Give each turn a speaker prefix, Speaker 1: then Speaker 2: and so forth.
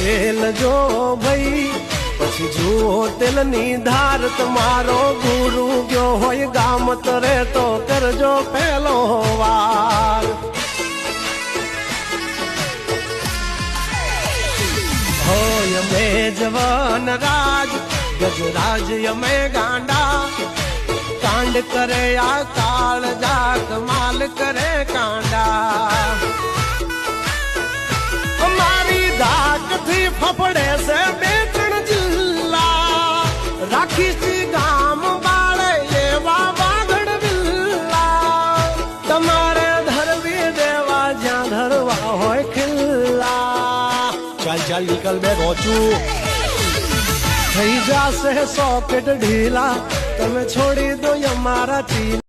Speaker 1: તેલ જો ભાઈ પછી જુઓ તેલની ધાર તમારો ગુરુ ગયો હોય ગામ તરે તો કરજો પહેલો વાર હોય અમે જવાન રાજ ગજરાજ અમે ગાંડા કાંડ કરે આ કાળ જા કમાલ કરે કાંડા અમારી ધાકથી ફફડે છે બે ત્રણ જિલ્લા રાખી ગામ બાળે એવા વાગડ વિલ્લા તમારે ધરવી દેવા જ્યાં ધરવા હોય ખિલ્લા ચાલ ચાલ નીકળ બે રોચું થઈ જાશે સોકેટ ઢીલા તમે છોડી દો અમારા ટીલા